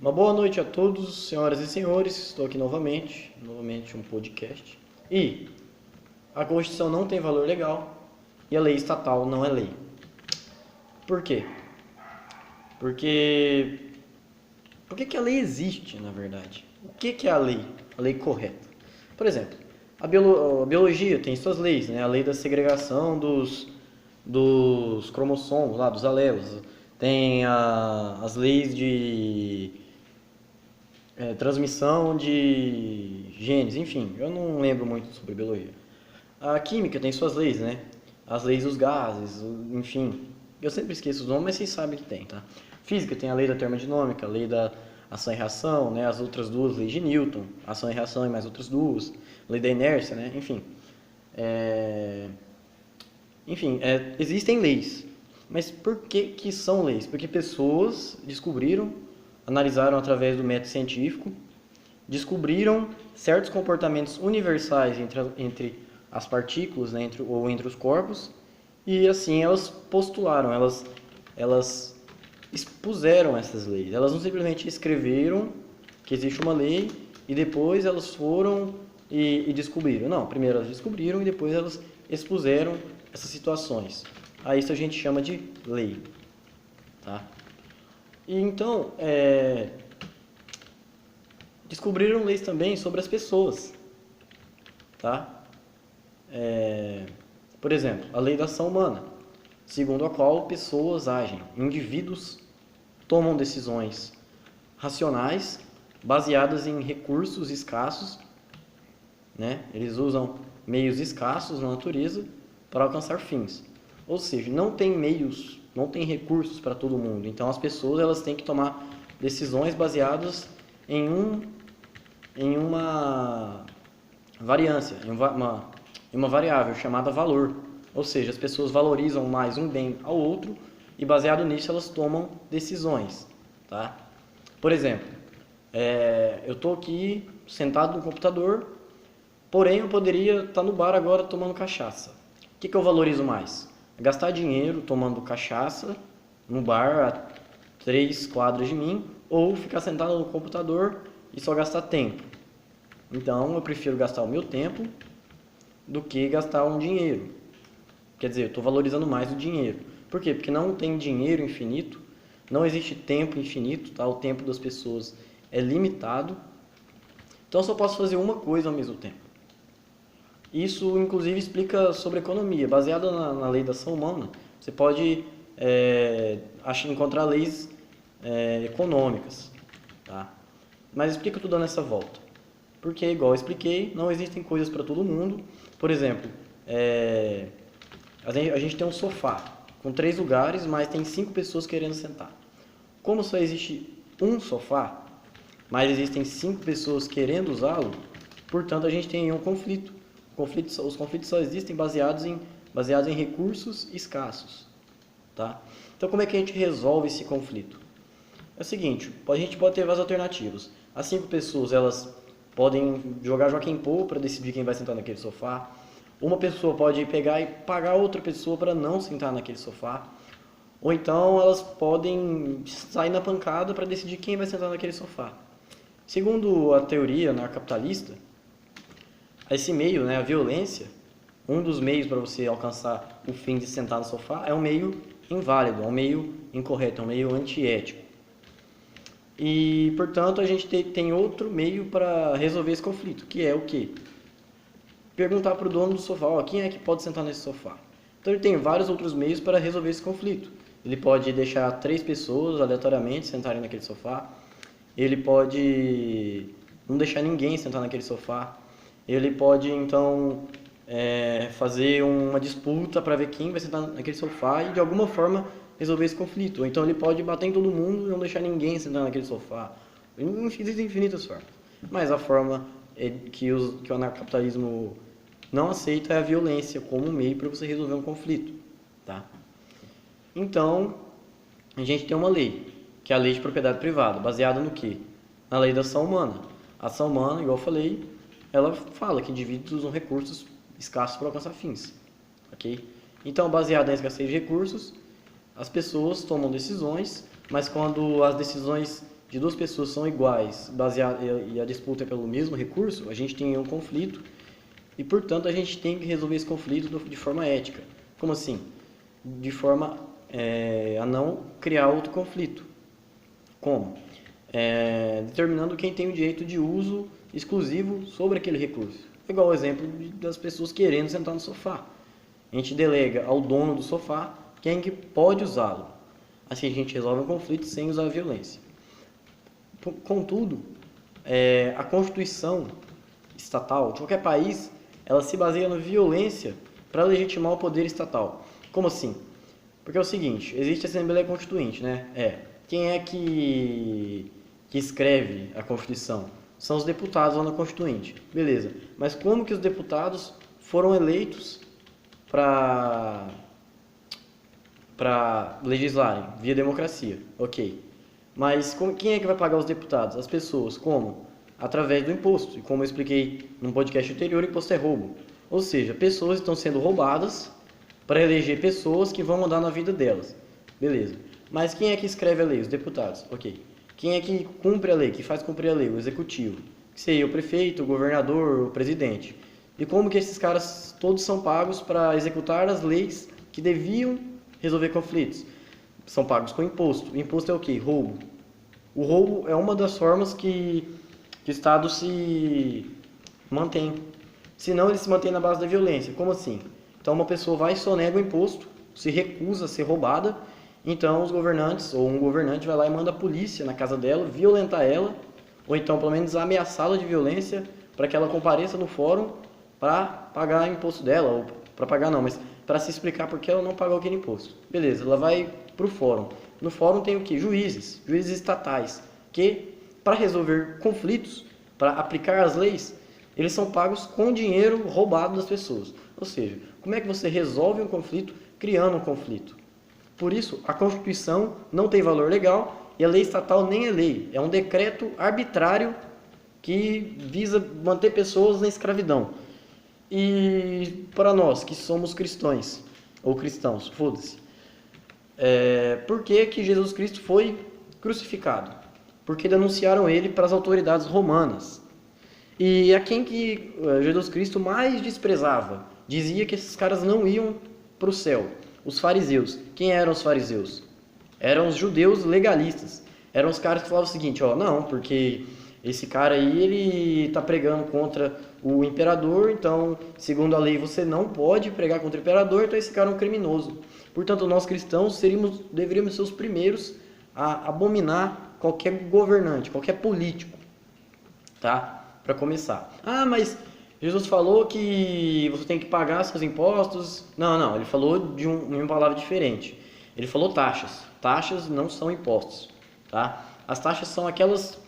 Uma boa noite a todos, senhoras e senhores. Estou aqui novamente um podcast. E a Constituição não tem valor legal e a lei estatal não é lei. Por quê? Porque por que a lei existe, na verdade? O que é a lei? A lei correta. Por exemplo, a biologia tem suas leis, né? A lei da segregação dos cromossomos, lá, dos alelos. Tem as leis de transmissão de genes, enfim, eu não lembro muito sobre biologia. A química tem suas leis, né? As leis dos gases, enfim. Eu sempre esqueço os nomes, mas vocês sabem que tem, tá? Física tem a lei da termodinâmica, a lei da ação e reação, né? As outras duas leis de Newton, ação e reação e mais outras duas, lei da inércia, né? Enfim. Existem leis. Mas por que são leis? Porque pessoas descobriram, analisaram através do método científico, descobriram certos comportamentos universais entre as partículas, né, entre os corpos, e assim elas postularam, elas expuseram essas leis. Elas não simplesmente escreveram que existe uma lei e depois elas foram e descobriram. Não, primeiro elas descobriram e depois elas expuseram essas situações. A isso a gente chama de lei. Tá? E então, descobriram leis também sobre as pessoas. Tá? Por exemplo, a lei da ação humana, segundo a qual pessoas agem, indivíduos tomam decisões racionais baseadas em recursos escassos, né? Eles usam meios escassos na natureza para alcançar fins. Ou seja, não tem meios, não tem recursos para todo mundo. Então as pessoas elas têm que tomar decisões baseadas em uma variância, em uma variável chamada valor. Ou seja, as pessoas valorizam mais um bem ao outro e baseado nisso elas tomam decisões. Tá? Por exemplo, eu estou aqui sentado no computador, porém eu poderia estar no bar agora tomando cachaça. O que eu valorizo mais? Gastar dinheiro tomando cachaça no bar a 3 quadras de mim ou ficar sentado no computador e só gastar tempo. Então eu prefiro gastar o meu tempo do que gastar um dinheiro. Quer dizer, eu estou valorizando mais o dinheiro. Por quê? Porque não tem dinheiro infinito, não existe tempo infinito, tá? O tempo das pessoas é limitado. Então eu só posso fazer uma coisa ao mesmo tempo. Isso, inclusive, explica sobre economia. Baseado na lei da ação humana, você pode encontrar leis econômicas. Tá? Mas explica tudo nessa volta. Porque, igual eu expliquei, não existem coisas para todo mundo. Por exemplo, a gente tem um sofá com 3 lugares, mas tem 5 pessoas querendo sentar. Como só existe um sofá, mas existem 5 pessoas querendo usá-lo, portanto a gente tem um conflito. Os conflitos só existem baseados em recursos escassos. Tá? Então como é que a gente resolve esse conflito? É o seguinte, a gente pode ter várias alternativas. As 5 pessoas elas podem jogar Joaquim Pô para decidir quem vai sentar naquele sofá. Uma pessoa pode pegar e pagar outra pessoa para não sentar naquele sofá. Ou então elas podem sair na pancada para decidir quem vai sentar naquele sofá. Segundo a teoria anarcapitalista, esse meio, né, a violência, um dos meios para você alcançar o fim de sentar no sofá é um meio inválido, é um meio incorreto, é um meio antiético. E, portanto, a gente tem outro meio para resolver esse conflito, que é o quê? Perguntar para o dono do sofá, quem é que pode sentar nesse sofá? Então ele tem vários outros meios para resolver esse conflito. Ele pode deixar 3 pessoas aleatoriamente sentarem naquele sofá. Ele pode não deixar ninguém sentar naquele sofá. Ele pode, então, fazer uma disputa para ver quem vai sentar naquele sofá e, de alguma forma, resolver esse conflito. Ou então ele pode bater em todo mundo e não deixar ninguém sentar naquele sofá. Existem infinitas formas. Mas a forma que o anarcapitalismo não aceita é a violência como meio para você resolver um conflito. Tá? Então, a gente tem uma lei, que é a lei de propriedade privada, baseada no quê? Na lei da ação humana. A ação humana, igual eu falei, ela fala que indivíduos usam recursos escassos para alcançar fins. Ok? Então, baseada na escassez de recursos, as pessoas tomam decisões, mas quando as decisões de duas pessoas são iguais e a disputa é pelo mesmo recurso, a gente tem um conflito e, portanto, a gente tem que resolver esse conflito de forma ética. Como assim? De forma a não criar outro conflito. Como? Determinando quem tem o direito de uso exclusivo sobre aquele recurso. Igual o exemplo das pessoas querendo sentar no sofá. A gente delega ao dono do sofá quem que pode usá-lo. Assim a gente resolve um conflito sem usar a violência. Contudo, a Constituição estatal de qualquer país, ela se baseia na violência para legitimar o poder estatal. Como assim? Porque é o seguinte, existe a Assembleia Constituinte, né? Quem é que escreve a Constituição? São os deputados lá na Constituinte. Beleza. Mas como que os deputados foram eleitos para legislarem? Via democracia. Ok. Mas quem é que vai pagar os deputados? As pessoas. Como? Através do imposto. E como eu expliquei num podcast anterior, imposto é roubo. Ou seja, pessoas estão sendo roubadas para eleger pessoas que vão mandar na vida delas. Beleza. Mas quem é que escreve a lei? Os deputados. Ok. Quem é que cumpre a lei, que faz cumprir a lei? O executivo. Que seria o prefeito, o governador, o presidente. E como que esses caras todos são pagos para executar as leis que deviam resolver conflitos? São pagos com imposto. O imposto é o quê? Roubo. O roubo é uma das formas que o Estado se mantém. Senão ele se mantém na base da violência. Como assim? Então uma pessoa vai e sonega o imposto, se recusa a ser roubada. Então os governantes, ou um governante, vai lá e manda a polícia na casa dela, violentar ela, ou então pelo menos ameaçá-la de violência para que ela compareça no fórum para pagar o imposto dela, ou para pagar não, mas para se explicar por que ela não pagou aquele imposto. Beleza, ela vai para o fórum. No fórum tem o quê? Juízes estatais, que para resolver conflitos, para aplicar as leis, eles são pagos com dinheiro roubado das pessoas. Ou seja, como é que você resolve um conflito criando um conflito? Por isso, a Constituição não tem valor legal e a lei estatal nem é lei. É um decreto arbitrário que visa manter pessoas na escravidão. E para nós, que somos cristãos, ou cristãos, foda-se. Por que Jesus Cristo foi crucificado? Porque denunciaram ele para as autoridades romanas. E a quem que Jesus Cristo mais desprezava? Dizia que esses caras não iam para o céu. Os fariseus. Quem eram os fariseus? Eram os judeus legalistas. Eram os caras que falavam o seguinte, não, porque esse cara aí, ele está pregando contra o imperador, então, segundo a lei, você não pode pregar contra o imperador, então esse cara é um criminoso. Portanto, nós cristãos deveríamos ser os primeiros a abominar qualquer governante, qualquer político, tá? Para começar. Mas Jesus falou que você tem que pagar seus impostos. Não, ele falou de uma palavra diferente. Ele falou taxas. Taxas não são impostos, tá? As taxas são aquelas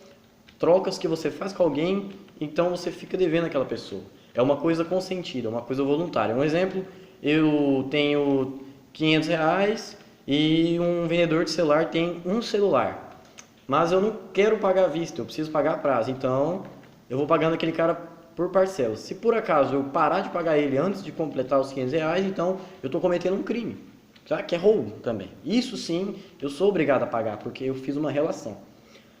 trocas que você faz com alguém, então você fica devendo aquela pessoa. É uma coisa consentida, uma coisa voluntária. Um exemplo, eu tenho R$500 e um vendedor de celular tem um celular. Mas eu não quero pagar à vista, eu preciso pagar a prazo. Então, eu vou pagando aquele cara por parcelas. Se por acaso eu parar de pagar ele antes de completar os R$500, então eu estou cometendo um crime, tá? Que é roubo também. Isso sim, eu sou obrigado a pagar, porque eu fiz uma relação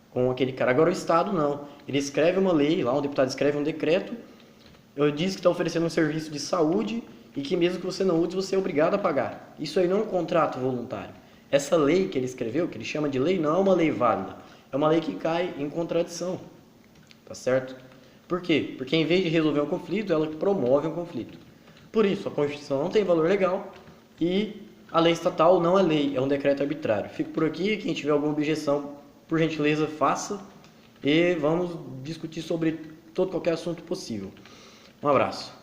com aquele cara. Agora o Estado não. Ele escreve uma lei, lá um deputado escreve um decreto, eu disse que está oferecendo um serviço de saúde e que mesmo que você não use, você é obrigado a pagar. Isso aí não é um contrato voluntário. Essa lei que ele escreveu, que ele chama de lei, não é uma lei válida. É uma lei que cai em contradição. Tá certo? Por quê? Porque em vez de resolver um conflito, ela promove um conflito. Por isso, a Constituição não tem valor legal e a lei estatal não é lei, é um decreto arbitrário. Fico por aqui, quem tiver alguma objeção, por gentileza, faça e vamos discutir sobre todo qualquer assunto possível. Um abraço.